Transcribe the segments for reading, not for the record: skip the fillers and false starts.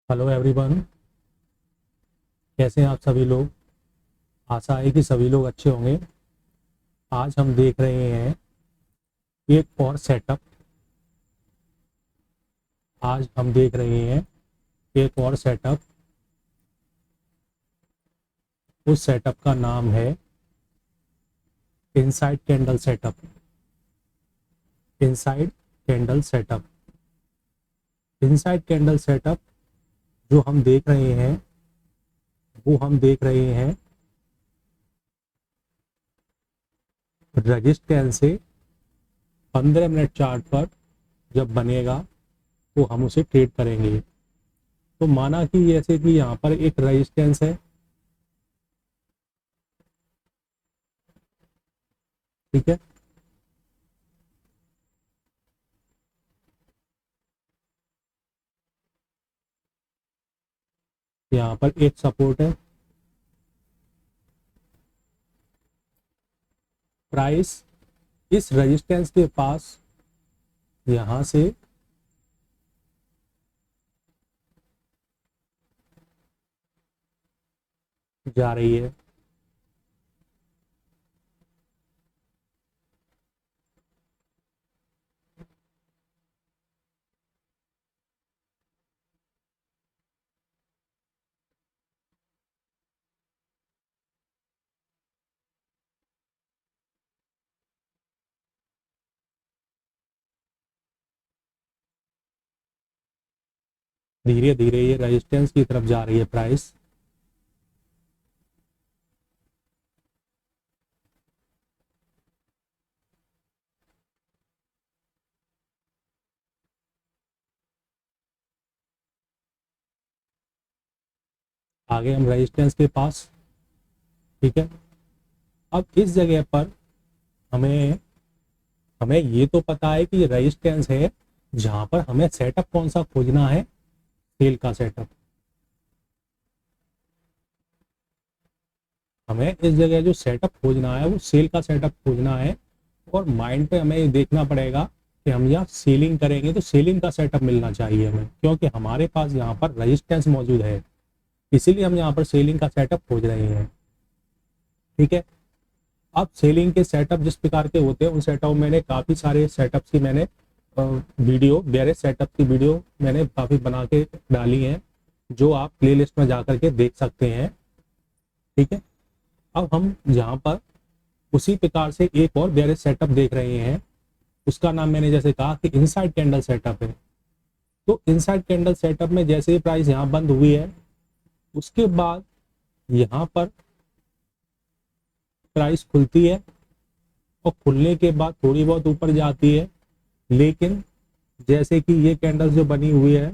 Hello everyone. कैसे हैं आप सभी लोग। आशा है कि सभी लोग अच्छे होंगे। आज हम देख रहे हैं एक और सेटअप। आज हम देख रहे हैं एक और सेटअप। उस सेटअप का नाम है inside candle setup. Inside candle setup. Inside candle setup जो हम देख रहे हैं वो हम देख रहे हैं रेजिस्टेंस से 15 मिनट चार्ट पर जब बनेगा तो हम उसे ट्रेड करेंगे। तो माना कि जैसे कि यहाँ पर एक रेजिस्टेंस है, ठीक है। यहाँ पर एक सपोर्ट है। प्राइस इस रेजिस्टेंस के पास यहां से जा रही है। धीरे धीरे ये रेजिस्टेंस की तरफ जा रही है प्राइस। आगे हम रेजिस्टेंस के पास, ठीक है। अब इस जगह पर हमें हमें ये तो पता है कि ये रेजिस्टेंस है, जहां पर हमें सेटअप कौन सा खोजना है, सेल का सेटअप। हमें इस जगह जो सेटअप खोजना है वो सेल का सेटअप खोजना है। और माइंड पे हमें ये देखना पड़ेगा कि हम यहाँ सेलिंग करेंगे तो सेलिंग का सेटअप मिलना चाहिए हमें, क्योंकि हमारे पास यहाँ पर रेजिस्टेंस मौजूद है। इसीलिए हम यहाँ पर सेलिंग का सेटअप खोज रहे हैं, ठीक है। अब सेलिंग के सेटअप जिस प्रकार के होते हैं उन सेटअप, मैंने काफ़ी सारे सेटअप्स की मैंने वीडियो, वेरियस सेटअप की वीडियो मैंने काफ़ी बना के डाली हैं, जो आप प्लेलिस्ट में जा करके देख सकते हैं, ठीक है। अब हम यहाँ पर उसी प्रकार से एक और वेरियस सेटअप देख रहे हैं। उसका नाम मैंने जैसे कहा कि इनसाइड कैंडल सेटअप है। तो इनसाइड कैंडल सेटअप में जैसे ही प्राइस यहाँ बंद हुई है, उसके बाद यहाँ पर प्राइस खुलती है और खुलने के बाद थोड़ी बहुत ऊपर जाती है। लेकिन जैसे कि ये कैंडल जो बनी हुई है,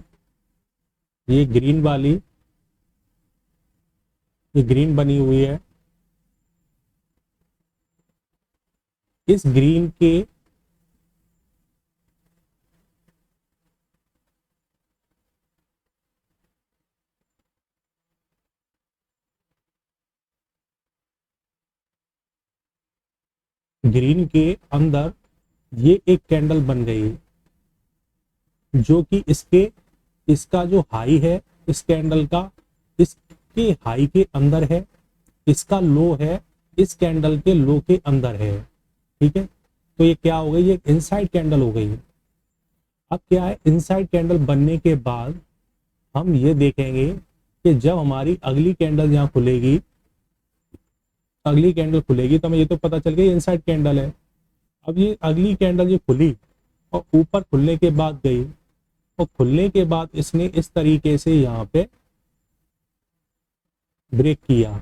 ये ग्रीन वाली, ये ग्रीन बनी हुई है, इस ग्रीन के ग्रीन के अंदर ये एक कैंडल बन गई, जो कि इसका जो हाई है इस कैंडल का, इसके हाई के अंदर है। इसका लो है इस कैंडल के लो के अंदर है, ठीक है। तो ये क्या हो गई, ये इनसाइड कैंडल हो गई। अब क्या है, इनसाइड कैंडल बनने के बाद हम ये देखेंगे कि जब हमारी अगली कैंडल यहाँ खुलेगी, अगली कैंडल खुलेगी तो हमें ये तो पता चल गया इनसाइड कैंडल है। अब ये अगली कैंडल ये खुली और ऊपर खुलने के बाद गई, और खुलने के बाद इसने इस तरीके से यहाँ पे ब्रेक किया।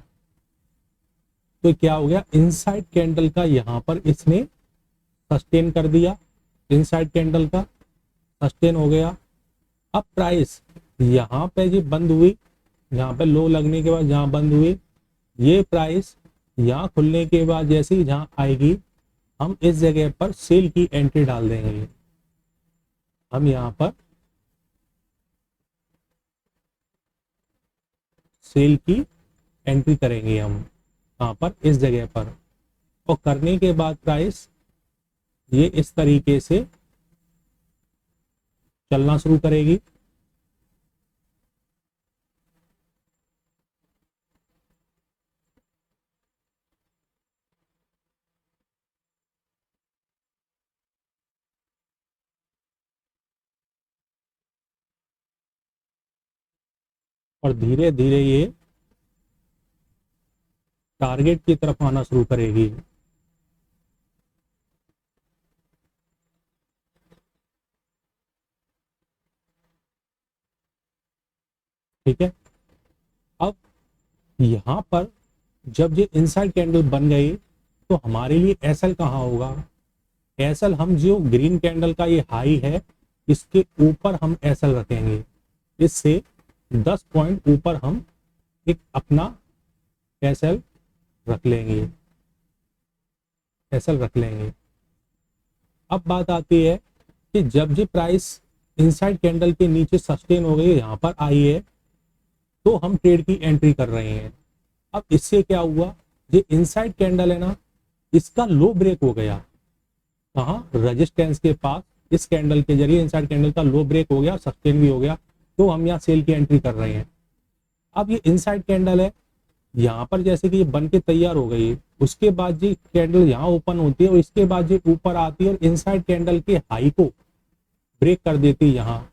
तो क्या हो गया, इनसाइड कैंडल का यहाँ पर इसने सस्टेन कर दिया, इनसाइड कैंडल का सस्टेन हो गया। अब प्राइस यहाँ पे ये बंद हुई, यहाँ पे लो लगने के बाद जहाँ बंद हुई, ये प्राइस यहाँ खुलने के बाद जैसे ही जहाँ आएगी, हम इस जगह पर सेल की एंट्री डाल देंगे। हम यहाँ पर सेल की एंट्री करेंगे हम यहाँ पर इस जगह पर। और करने के बाद प्राइस ये इस तरीके से चलना शुरू करेगी। और धीरे धीरे ये टारगेट की तरफ आना शुरू करेगी। ठीक है, अब यहां पर जब ये इनसाइड कैंडल बन गई तो हमारे लिए एसएल कहाँ होगा? एसएल हम जो ग्रीन कैंडल का ये हाई है इसके ऊपर हम एसएल रखेंगे, इससे 10 पॉइंट ऊपर हम एक अपना एसएल रख लेंगे, एसएल रख लेंगे। अब बात आती है कि जब ये प्राइस इनसाइड कैंडल के नीचे सस्टेन हो गई, यहाँ पर आई है, तो हम ट्रेड की एंट्री कर रहे हैं। अब इससे क्या हुआ, ये इनसाइड कैंडल है ना, इसका लो ब्रेक हो गया, कहाँ? रेजिस्टेंस के पास। इस कैंडल के जरिए इनसाइड कैंडल का लो ब्रेक हो गया, सस्टेन भी हो गया, तो हम यहाँ सेल की एंट्री कर रहे हैं। अब ये इनसाइड कैंडल है, यहाँ पर जैसे कि ये बन के तैयार हो गई, उसके बाद ये कैंडल यहाँ ओपन होती है और इसके बाद ये ऊपर आती है और इनसाइड कैंडल के हाई को ब्रेक कर देती है यहाँ,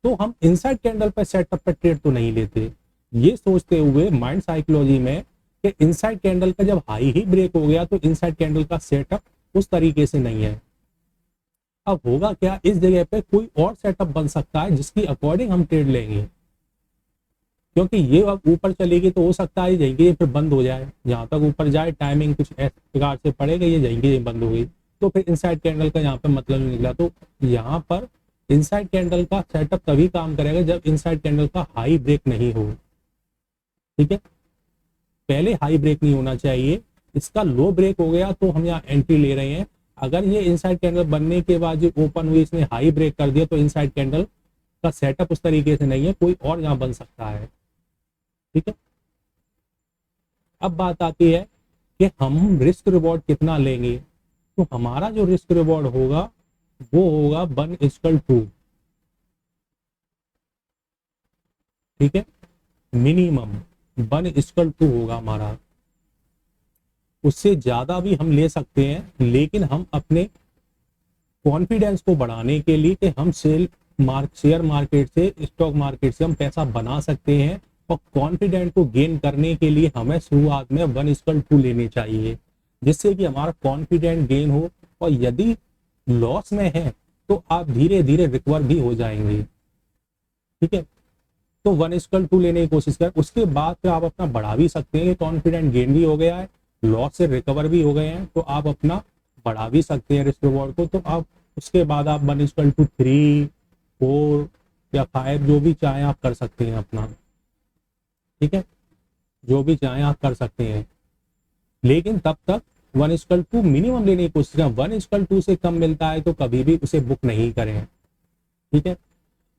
तो हम इनसाइड कैंडल पर सेटअप पर ट्रेड तो नहीं लेते, ये सोचते हुए माइंड साइकोलॉजी में कि इनसाइड कैंडल का जब हाई ही ब्रेक हो गया तो इनसाइड कैंडल का सेटअप उस तरीके से नहीं है। अब होगा क्या, इस जगह पे कोई और सेटअप बन सकता है जिसकी अकॉर्डिंग हम ट्रेड लेंगे, क्योंकि ये अब ऊपर चलेगी तो हो सकता है जाएंगे ये फिर बंद हो जाए, जहां तक ऊपर जाए टाइमिंग कुछ इस प्रकार से पड़ेगा, ये जाएंगे ये बंद हो गई, तो फिर इनसाइड कैंडल का यहाँ पे मतलब नहीं निकला। तो यहाँ पर इनसाइड कैंडल का सेटअप तभी काम करेगा जब इनसाइड कैंडल का हाई ब्रेक नहीं हो। ठीक है, पहले हाई ब्रेक नहीं होना चाहिए, इसका लो ब्रेक हो गया तो हम यहाँ एंट्री ले रहे हैं। अगर ये इनसाइड कैंडल बनने के बाद जो ओपन हुई इसने हाई ब्रेक कर दिया तो इनसाइड कैंडल का सेटअप उस तरीके से नहीं है, कोई और यहाँ बन सकता है। ठीक है, अब बात आती है कि हम रिस्क रिवॉर्ड कितना लेंगे, तो हमारा जो रिस्क रिवॉर्ड होगा वो होगा 1:2। ठीक है, मिनिमम 1:2 होगा हमारा, उससे ज्यादा भी हम ले सकते हैं, लेकिन हम अपने कॉन्फिडेंस को बढ़ाने के लिए कि हम शेयर मार्केट से, स्टॉक मार्केट से हम पैसा बना सकते हैं, और कॉन्फिडेंस को गेन करने के लिए हमें शुरुआत में 1:2 लेने चाहिए, जिससे कि हमारा कॉन्फिडेंस गेन हो, और यदि लॉस में है तो आप धीरे धीरे रिकवर भी हो जाएंगे। ठीक है, तो 1:2 लेने की कोशिश करें, उसके बाद फिर आप अपना बढ़ा भी सकते हैं, कॉन्फिडेंस गेन भी हो गया है, लॉस से रिकवर भी हो गए हैं, तो आप अपना बढ़ा भी सकते हैं रिस्क रिवॉर्ड को। तो आप उसके बाद आप 1:3, 4 या 5 जो भी चाहें आप कर सकते हैं अपना। ठीक है, जो भी चाहें आप कर सकते हैं, लेकिन तब तक 1:2 मिनिमम लेने की कोशिश करें। 1:2 से कम मिलता है तो कभी भी उसे बुक नहीं करें। ठीक है,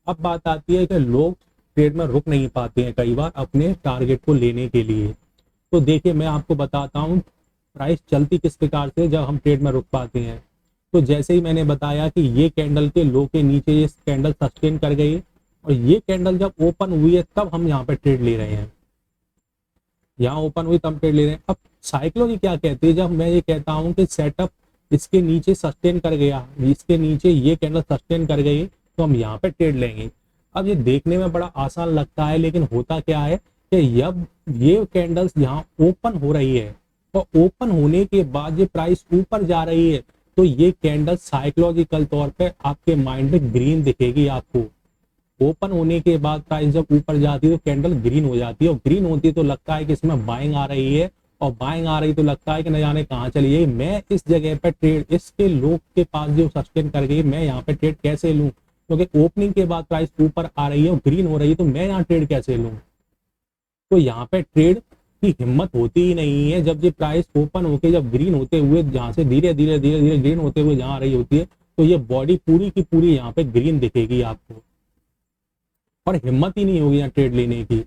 अब बात आती है कि लोग ट्रेड में रुक नहीं पाते हैं कई बार अपने टारगेट को लेने के लिए। तो देखिए मैं आपको बताता हूँ प्राइस चलती किस प्रकार से जब हम ट्रेड में रुक पाते हैं। तो जैसे ही मैंने बताया कि ये कैंडल के लो के नीचे ये कैंडल सस्टेन कर गई, और ये कैंडल जब ओपन हुई है तब हम यहाँ पे ट्रेड ले रहे हैं, यहाँ ओपन हुई तब ट्रेड ले रहे हैं। अब साइकोलॉजी क्या कहती है, जब मैं ये कहता हूँ कि सेटअप इसके नीचे सस्टेन कर गया, इसके नीचे ये कैंडल सस्टेन कर गई, तो हम यहाँ पे ट्रेड लेंगे। अब ये देखने में बड़ा आसान लगता है, लेकिन होता क्या है कि जब ये कैंडल्स यहाँ ओपन हो रही है और ओपन होने के बाद ये प्राइस ऊपर जा रही है, तो ये कैंडल साइकोलॉजिकल तौर पे आपके माइंड में ग्रीन दिखेगी आपको। ओपन होने के बाद प्राइस जब ऊपर जाती है तो कैंडल ग्रीन हो जाती है, और ग्रीन होती है तो लगता है कि इसमें बाइंग आ रही है, और बाइंग आ रही तो लगता है कि न जाने कहाँ चली है, मैं इस जगह पे ट्रेड, इसके लोग के पास जो सस्टेन कर गई, मैं यहाँ पे ट्रेड कैसे लूं, क्योंकि ओपनिंग के बाद प्राइस ऊपर आ रही है और ग्रीन हो रही है, तो मैं यहाँ ट्रेड कैसे लूं। तो यहाँ पे ट्रेड की हिम्मत होती ही नहीं है। जब ये प्राइस ओपन होके जब ग्रीन होते हुए जहां से धीरे धीरे धीरे धीरे ग्रीन होते हुए जहां आ रही होती है, तो ये बॉडी पूरी की पूरी यहाँ पे ग्रीन दिखेगी आपको, और हिम्मत ही नहीं होगी यहाँ ट्रेड लेने की।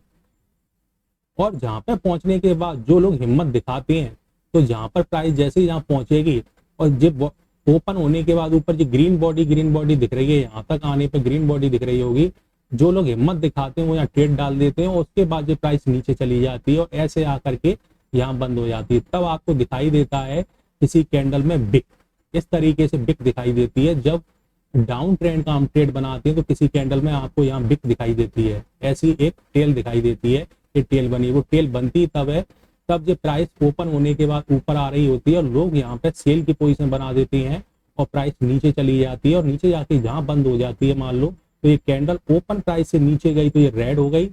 और जहां पे पहुंचने के बाद जो लोग हिम्मत दिखाते हैं, तो जहां पर प्राइस जैसे ही यहाँ पहुंचेगी और जब ओपन होने के बाद ऊपर जो ग्रीन बॉडी दिख रही है, यहाँ तक आने पर ग्रीन बॉडी दिख रही होगी, जो लोग हिम्मत दिखाते हैं वो यहाँ ट्रेड डाल देते हैं, और उसके बाद जो प्राइस नीचे चली जाती है और ऐसे आकर के यहाँ बंद हो जाती है। तब आपको दिखाई देता है किसी कैंडल में बिक, इस तरीके से बिक दिखाई देती है, जब डाउन ट्रेंड का हम ट्रेड बनाते हैं तो किसी कैंडल में आपको यहाँ बिक दिखाई देती है, ऐसी एक टेल दिखाई देती है कि टेल बनी। वो टेल बनती तब है तब जब प्राइस ओपन होने के बाद ऊपर आ रही होती है और लोग यहाँ पे सेल की पोजीशन बना देते हैं और प्राइस नीचे चली जाती है और नीचे जाके जहाँ बंद हो जाती है, मान लो तो ये कैंडल ओपन प्राइस से नीचे गई तो ये रेड हो गई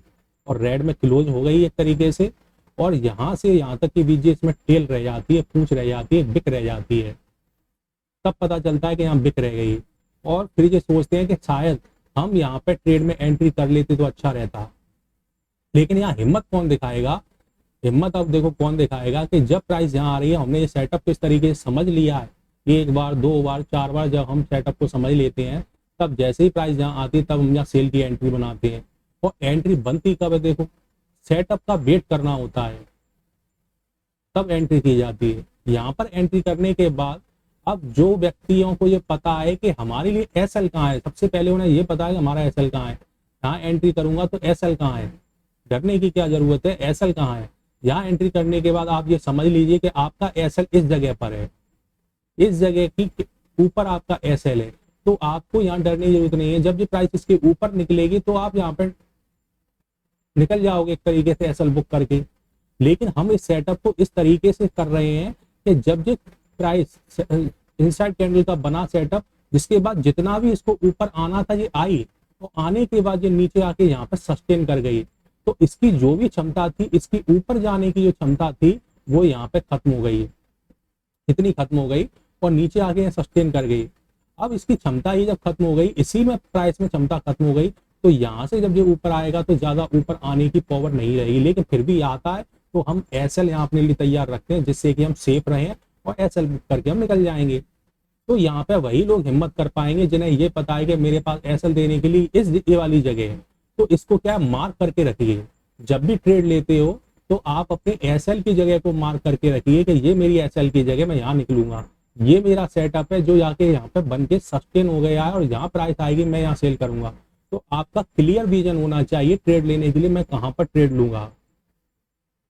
और रेड में क्लोज हो गई एक तरीके से, और यहाँ से यहाँ तक की बीच इसमें टेल रह जाती है, पूंछ रह जाती है, बिक रह जाती है, तब पता चलता है कि यहाँ बिक रह गई। और फिर ये सोचते हैं कि शायद हम यहाँ पे ट्रेड में एंट्री कर लेते तो अच्छा रहता। लेकिन यहाँ हिम्मत कौन दिखाएगा? हिम्मत अब देखो कौन दिखाएगा कि जब प्राइस यहाँ आ रही है, हमने ये सेटअप किस तरीके से समझ लिया है, एक बार, दो बार, चार बार जब हम सेटअप को समझ लेते हैं, तब जैसे ही प्राइस यहाँ आती है तब हम यहाँ सेल की एंट्री बनाते हैं। और एंट्री बनती कब है? देखो सेटअप का वेट करना होता है तब एंट्री की जाती है। यहाँ पर एंट्री करने के बाद अब जो व्यक्तियों को ये पता है कि हमारे लिए एसएल कहाँ है, सबसे पहले उन्हें ये पता है कि हमारा एसएल कहाँ है। यहाँ एंट्री करूंगा तो एसएल कहाँ है, डरने की क्या जरूरत है, एसएल कहाँ है। यहाँ एंट्री करने के बाद आप ये समझ लीजिए कि आपका एसएल इस जगह पर है, इस जगह की ऊपर आपका एसएल है, तो आपको यहाँ डरने की जरूरत नहीं है। जब ये प्राइस इसके ऊपर निकलेगी तो आप यहाँ पर निकल जाओगे एक तरीके से एसएल बुक करके। लेकिन हम इस सेटअप को इस तरीके से कर रहे हैं कि जब ये प्राइस इनसाइड कैंडल का बना सेटअप, जिसके बाद जितना भी इसको ऊपर आना था ये आई, तो आने के बाद ये नीचे आके यहाँ पर सस्टेन कर गई, तो इसकी जो भी क्षमता थी, इसकी ऊपर जाने की जो क्षमता थी वो यहाँ पे खत्म हो गई, इतनी खत्म हो गई और नीचे आके सस्टेन कर गई। अब इसकी क्षमता ही जब खत्म हो गई, इसी में प्राइस में क्षमता खत्म हो गई, तो यहाँ से जब ये ऊपर आएगा तो ज्यादा ऊपर आने की पावर नहीं रहेगी। लेकिन फिर भी आता है तो हम एसएल यहाँ अपने लिए तैयार रखते हैं, जिससे कि हम सेफ रहें और एसएल बुक करके हम निकल जाएंगे। तो यहाँ पे वही लोग हिम्मत कर पाएंगे जिन्हें ये पता है कि मेरे पास एसएल देने के लिए ये वाली जगह है। तो इसको क्या मार्क करके रखिए, जब भी ट्रेड लेते हो तो आप अपने एसएल की जगह को मार्क करके रखिए कि ये मेरी एसएल की जगह, मैं यहाँ निकलूंगा, ये मेरा सेटअप है जो जाके यहाँ पे बन के सस्टेन हो गया है और यहाँ प्राइस आएगी मैं यहाँ सेल करूंगा। तो आपका क्लियर विजन होना चाहिए ट्रेड लेने के लिए, मैं कहाँ पर ट्रेड लूंगा।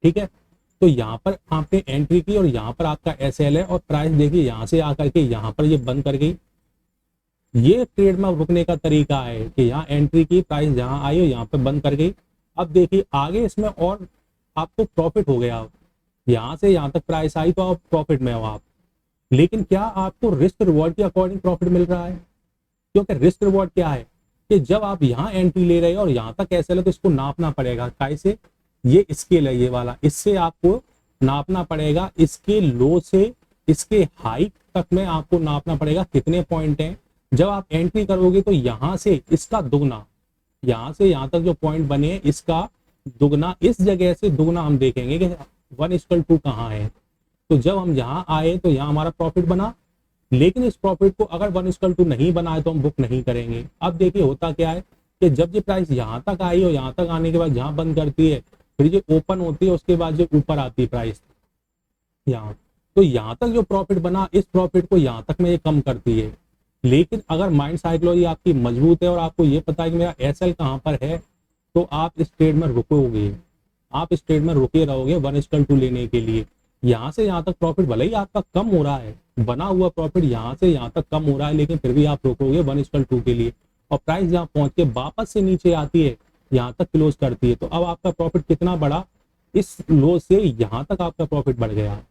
ठीक है, तो यहाँ पर आपने एंट्री की और यहाँ पर आपका एसएल है और प्राइस देखिए यहाँ से आकर के यहाँ पर ये बंद कर गई। ये ट्रेड में रुकने का तरीका है कि यहाँ एंट्री की, प्राइस जहाँ आई और यहाँ पे बंद कर गई। अब देखिए आगे इसमें और आपको प्रॉफिट हो गया, यहाँ से यहाँ तक प्राइस आई तो आप प्रॉफिट में हो आप। लेकिन क्या आपको रिस्क रिवॉर्ड के अकॉर्डिंग प्रॉफिट मिल रहा है? क्योंकि रिस्क रिवॉर्ड क्या है कि जब आप यहाँ एंट्री ले रहे हो और यहाँ तक एसएल है तो इसको नापना पड़ेगा। कैसे? ये स्केल है ये वाला, इससे आपको नापना पड़ेगा, इसके लो से इसके हाई तक में आपको नापना पड़ेगा कितने पॉइंट हैं। जब आप एंट्री करोगे तो यहाँ से इसका दुगना, यहाँ से यहाँ तक जो पॉइंट बने इसका दुगना, इस जगह से दुगना हम देखेंगे कि 1:2 कहाँ है। तो जब हम यहाँ आए तो यहाँ हमारा प्रॉफिट बना, लेकिन इस प्रॉफिट को अगर 1:2 नहीं बना है तो हम बुक नहीं करेंगे। अब देखिए होता क्या है कि जब ये प्राइस यहाँ तक आई और यहाँ तक आने के बाद जहाँ बंद करती है, फिर जो ओपन होती है उसके बाद जो ऊपर आती है प्राइस यहाँ, तो यहाँ तक जो प्रॉफिट बना, इस प्रॉफिट को यहाँ तक में ये कम करती है। लेकिन अगर माइंड साइकोलॉजी आपकी मजबूत है और आपको ये पता है कि मेरा एसएल कहाँ पर है, तो आप इस ट्रेड में रुकोगे, आप इस ट्रेड में रुके रहोगे 1:2 लेने के लिए। यहाँ से यहाँ तक प्रॉफिट भले ही आपका कम हो रहा है, बना हुआ प्रॉफिट यहाँ से यहाँ तक कम हो रहा है, लेकिन फिर भी आप रुकोगे 1:2 के लिए। और प्राइस जहाँ पहुंच के वापस से नीचे आती है, यहाँ तक क्लोज करती है, तो अब आपका प्रॉफिट कितना बढ़ा, इस लो से यहाँ तक आपका प्रॉफिट बढ़ गया।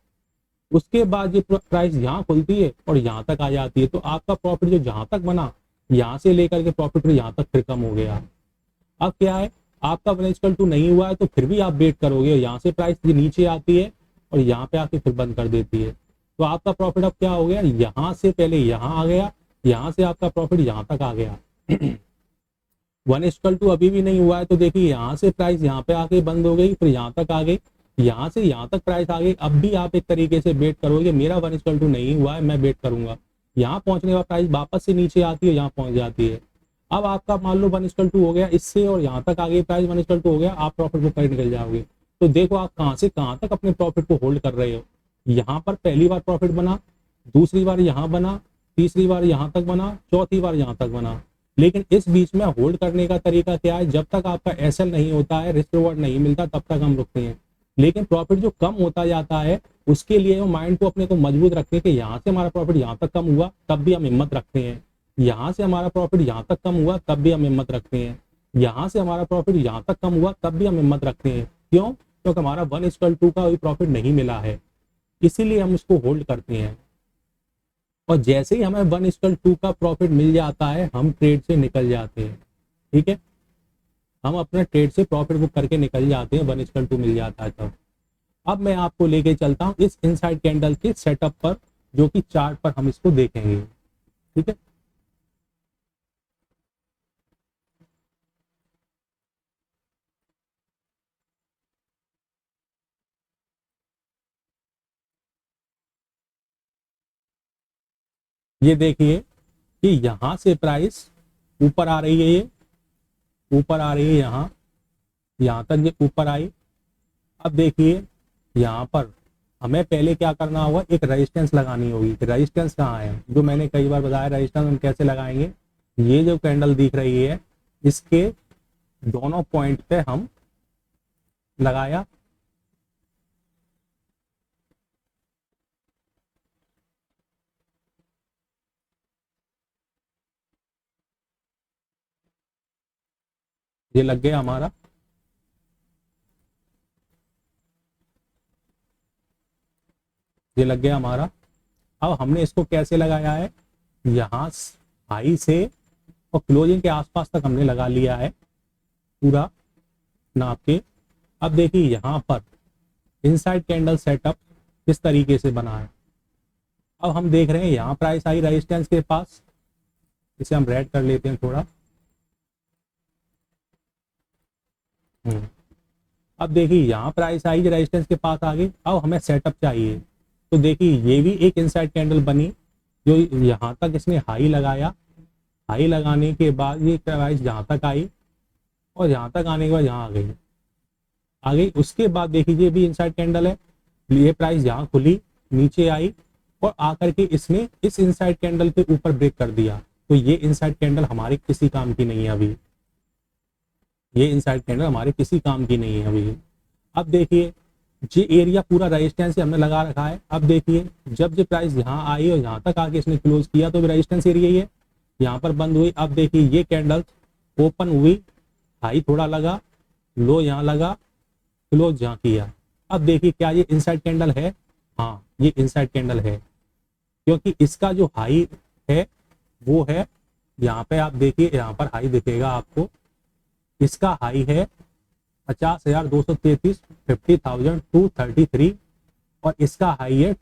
उसके बाद ये प्राइस यहाँ खुलती है और यहाँ तक आ जाती है, तो आपका प्रॉफिट जो जहां तक बना, यहाँ से लेकर के प्रॉफिट यहाँ तक फिर कम हो गया। अब क्या है, आपका 1:2 नहीं हुआ है तो फिर भी आप वेट करोगे, यहाँ से प्राइस नीचे आती है और यहाँ पे आके फिर बंद कर देती है, तो आपका प्रॉफिट अब क्या हो गया, यहाँ से पहले यहाँ आ गया, यहाँ से आपका प्रॉफिट यहाँ तक आ गया। 1:2 अभी भी नहीं हुआ है तो देखिए यहाँ से प्राइस यहाँ पे आके बंद हो गई, फिर यहाँ तक आ गई, यहाँ से यहाँ तक प्राइस आ गई। अब भी आप एक तरीके से वेट करोगे, मेरा 1:2 नहीं हुआ है, मैं वेट करूंगा। यहाँ पहुंचने का प्राइस वापस से नीचे आती है, यहाँ पहुंच जाती है। अब आपका मान लो 1:2 हो गया इससे और यहाँ तक आ गई प्राइस 1:2 हो गया, आप प्रॉफिट बुक करके निकल जाओगे। तो देखो आप कहाँ से कहाँ तक अपने प्रॉफिट को होल्ड कर रहे हो। यहाँ पर पहली बार प्रॉफिट बना, दूसरी बार यहाँ बना, तीसरी बार यहाँ तक बना, चौथी बार यहाँ तक बना। लेकिन इस बीच में होल्ड करने का तरीका क्या है, जब तक आपका एसएल नहीं होता है, रिस्क रिवॉर्ड नहीं मिलता, तब तक हम रुकते हैं। लेकिन प्रॉफिट जो कम होता जाता है उसके लिए वो माइंड को अपने को मजबूत रखते हैं कि यहाँ से हमारा प्रॉफिट यहाँ तक कम हुआ, तब भी हम हिम्मत रखते हैं। यहाँ से हमारा प्रॉफिट यहाँ तक कम हुआ तब भी हम हिम्मत रखते हैं, यहाँ से हमारा प्रॉफिट यहाँ तक कम हुआ तब भी हम हिम्मत रखते हैं। क्यों? क्योंकि हमारा 1:2 का कोई प्रॉफिट नहीं मिला है, इसीलिए हम इसको होल्ड करते हैं। और जैसे ही हमें 1:2 का प्रॉफिट मिल जाता है हम ट्रेड से निकल जाते हैं। ठीक है, हम अपने ट्रेड से प्रॉफिट बुक करके निकल जाते हैं, 1:2 मिल जाता है तब। अब मैं आपको लेके चलता हूँ इस इनसाइड कैंडल के सेटअप पर, जो कि चार्ट पर हम इसको देखेंगे। ठीक है, ये देखिए कि यहां से प्राइस ऊपर आ रही है, ये ऊपर आ रही है, यहां तक ये ऊपर आई। अब देखिए यहाँ पर हमें पहले क्या करना होगा, एक रेजिस्टेंस लगानी होगी। रेजिस्टेंस कहाँ है, जो मैंने कई बार बताया रेजिस्टेंस हम कैसे लगाएंगे। ये जो कैंडल दिख रही है इसके दोनों पॉइंट पे हम लगाया, ये लग गया हमारा। ये लग गया हमारा। अब हमने इसको कैसे लगाया है, यहाँ हाई से और क्लोजिंग के आसपास तक हमने लगा लिया है पूरा नाप के। अब देखिए यहाँ पर इनसाइड कैंडल सेटअप किस तरीके से बना है। अब हम देख रहे हैं यहाँ प्राइस आई रेजिस्टेंस के पास, इसे हम रेड कर लेते हैं थोड़ा। अब देखिए यहाँ प्राइस आई रेजिस्टेंस के पास आ गई। अब हमें सेटअप चाहिए, तो देखिए ये भी एक इनसाइड कैंडल बनी, जो यहाँ तक इसने हाई लगाया। हाई लगाने के बाद ये प्राइस यहाँ तक आई और यहाँ तक आने के बाद यहाँ आ गई। उसके बाद देखिए ये भी इनसाइड कैंडल है, ये प्राइस यहाँ खुली, नीचे आई और आकर के इसने इस इनसाइड कैंडल के ऊपर ब्रेक कर दिया। तो ये इनसाइड कैंडल हमारे किसी काम की नहीं है अभी, ये इनसाइड कैंडल हमारे किसी काम की नहीं है अभी। अब देखिए ये एरिया पूरा रेजिस्टेंस से हमने लगा रखा है। अब देखिए जब ये प्राइस यहाँ आई और यहाँ तक आके इसने क्लोज किया तो रेजिस्टेंस एरिया ही है, यहाँ पर बंद हुई। अब देखिए ये कैंडल ओपन हुई, हाई थोड़ा लगा, लो यहाँ लगा, क्लोज यहाँ किया। अब देखिए क्या ये इनसाइड कैंडल है? हाँ ये इनसाइड कैंडल है, क्योंकि इसका जो हाई है वो है यहाँ पे। आप देखिए यहाँ पर हाई दिखेगा आपको, इसका हाई है 50,233, 50,233 और इसका हाई है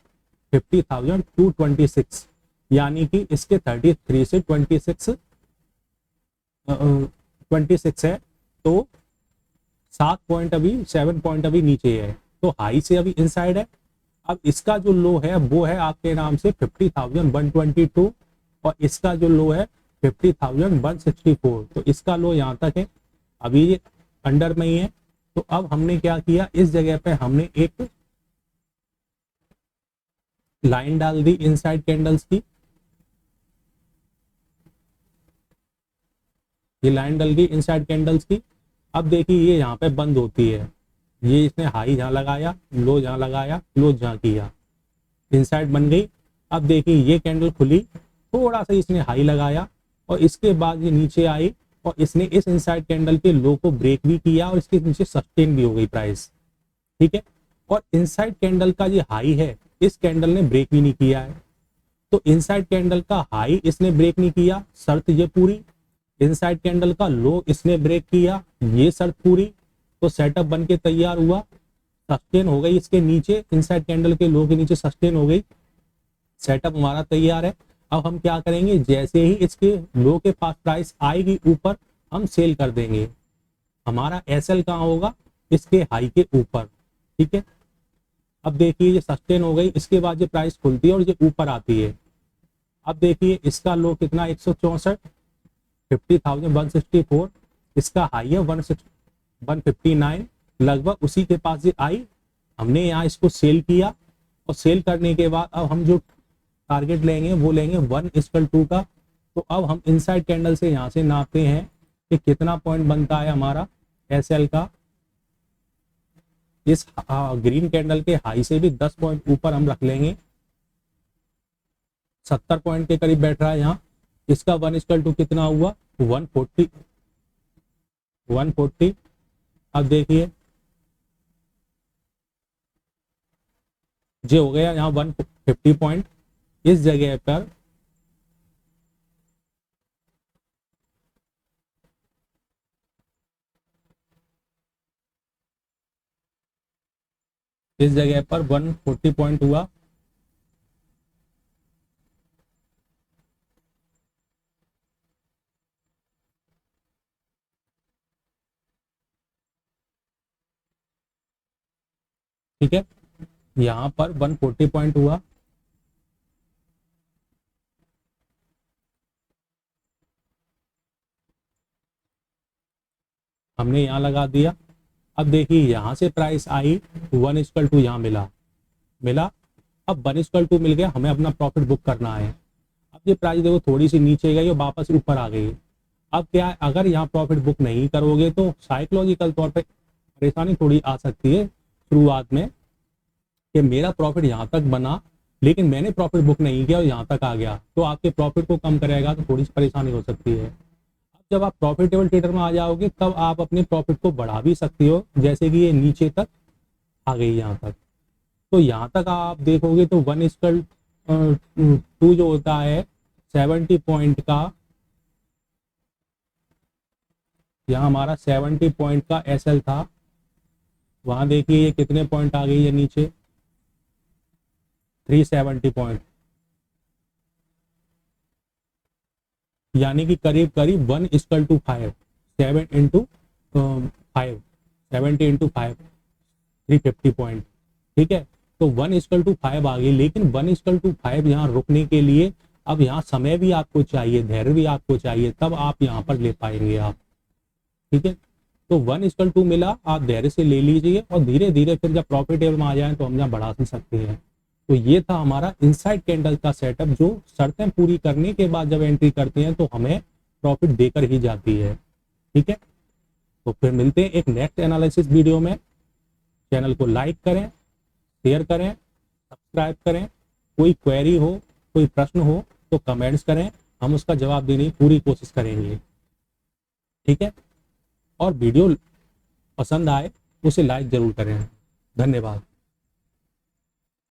50,226, यानी कि इसके 33 से 26 है, तो 7 पॉइंट अभी नीचे है, तो हाई से अभी इनसाइड है। अब इसका जो लो है वो है आपके नाम से 50,122 और इसका जो लो है 50,164, तो इसका लो यहाँ तक है, अभी ये अंडर में ही है। तो अब हमने क्या किया, इस जगह पे हमने एक लाइन डाल दी इनसाइड कैंडल्स की, ये लाइन डल गई इनसाइड कैंडल्स की। अब देखिए ये यहाँ पे बंद होती है, ये इसने हाई यहाँ लगाया, लो यहाँ लगाया, क्लोज यहाँ किया, इनसाइड बन गई। अब देखिए ये कैंडल खुली, थोड़ा सा इसने हाई लगाया और इसके बाद ये नीचे आई और इसने इस इनसाइड कैंडल के लो को ब्रेक भी किया और इसके नीचे सस्टेन भी हो गई प्राइस। ठीक है, और इनसाइड कैंडल का ये हाई है, इस कैंडल ने ब्रेक भी नहीं किया है, तो इनसाइड कैंडल का हाई इसने ब्रेक नहीं किया, शर्त ये पूरी। इनसाइड कैंडल का लो इसने ब्रेक किया, ये शर्त पूरी, तो सेटअप बन के तैयार हुआ, सस्टेन हो गई इसके नीचे, इनसाइड कैंडल के लो के नीचे सस्टेन हो गई, सेटअप हमारा तैयार है। अब हम क्या करेंगे, जैसे ही इसके लो के पास प्राइस आएगी ऊपर, हम सेल कर देंगे। हमारा एसएल कहाँ होगा, इसके हाई के ऊपर। ठीक है, अब देखिए ये सस्टेन हो गई, इसके बाद ये प्राइस खुलती है और ये ऊपर आती है। अब देखिए इसका लो कितना, 164, 50,164, इसका हाई है 159, लगभग उसी के पास ये आई। हमने यहाँ इसको सेल किया और सेल करने के बाद अब हम जो टारगेट लेंगे वो लेंगे 1:2 का। तो अब हम इनसाइड कैंडल से यहाँ से नापते हैं कि कितना पॉइंट बनता है हमारा एसएल का। इस ग्रीन कैंडल के हाई से भी 10 पॉइंट ऊपर हम रख लेंगे, 70 पॉइंट के करीब बैठ रहा है यहाँ इसका 1 कितना हुआ 140 140। अब देखिए जो हो गया यहाँ 150 पॉइंट। इस जगह पर इस जगह पर 140 पॉइंट हुआ। ठीक है, यहाँ पर 140 पॉइंट हुआ। हमने यहाँ लगा दिया। अब देखिए यहाँ से प्राइस आई 1 यहाँ मिला। अब 1 मिल गया, हमें अपना प्रॉफिट बुक करना है। अब ये प्राइस देखो थोड़ी सी नीचे गई और वापस ऊपर आ गई। अब क्या है, अगर यहाँ प्रॉफिट बुक नहीं करोगे तो साइकोलॉजिकल तौर पे परेशानी थोड़ी आ सकती है शुरुआत में कि मेरा प्रॉफिट यहाँ तक बना लेकिन मैंने प्रॉफिट बुक नहीं किया और यहाँ तक आ गया, तो आपके प्रॉफिट को कम करेगा, तो थोड़ी सी परेशानी हो सकती है। अब जब आप प्रॉफिटेबल ट्रेडर में आ जाओगे तब आप अपने प्रॉफिट को बढ़ा भी सकते हो, जैसे कि ये नीचे तक आ गई यहाँ तक। तो यहाँ तक आप देखोगे तो 1:2 जो होता है 70 पॉइंट का, यहाँ हमारा 70 पॉइंट का एसएल था, वहां देखिए ये कितने पॉइंट आ गई है नीचे 370 पॉइंट, यानी कि करीब करीब 1:5 7 इंटू 5 70 इंटू 5 350 पॉइंट। ठीक है, तो 1:5 आ गई, लेकिन 1:5 यहाँ रुकने के लिए अब यहाँ समय भी आपको चाहिए, धैर्य भी आपको चाहिए, तब आप यहाँ पर ले पाएंगे आप। ठीक है, तो 1:2 मिला, आप धैर्य से ले लीजिए और धीरे धीरे फिर जब प्रॉफिटेबल में आ जाए तो हम यहाँ बढ़ा भी सकते हैं। तो ये था हमारा इनसाइड कैंडल का सेटअप, जो शर्तें पूरी करने के बाद जब एंट्री करते हैं तो हमें प्रॉफिट देकर ही जाती है। ठीक है, तो फिर मिलते हैं एक नेक्स्ट एनालिसिस वीडियो में। चैनल को लाइक करें, शेयर करें, सब्सक्राइब करें। कोई क्वेरी हो, कोई प्रश्न हो तो कमेंट्स करें, हम उसका जवाब देने की पूरी कोशिश करेंगे। ठीक है, और वीडियो पसंद आए उसे लाइक जरूर करें। धन्यवाद।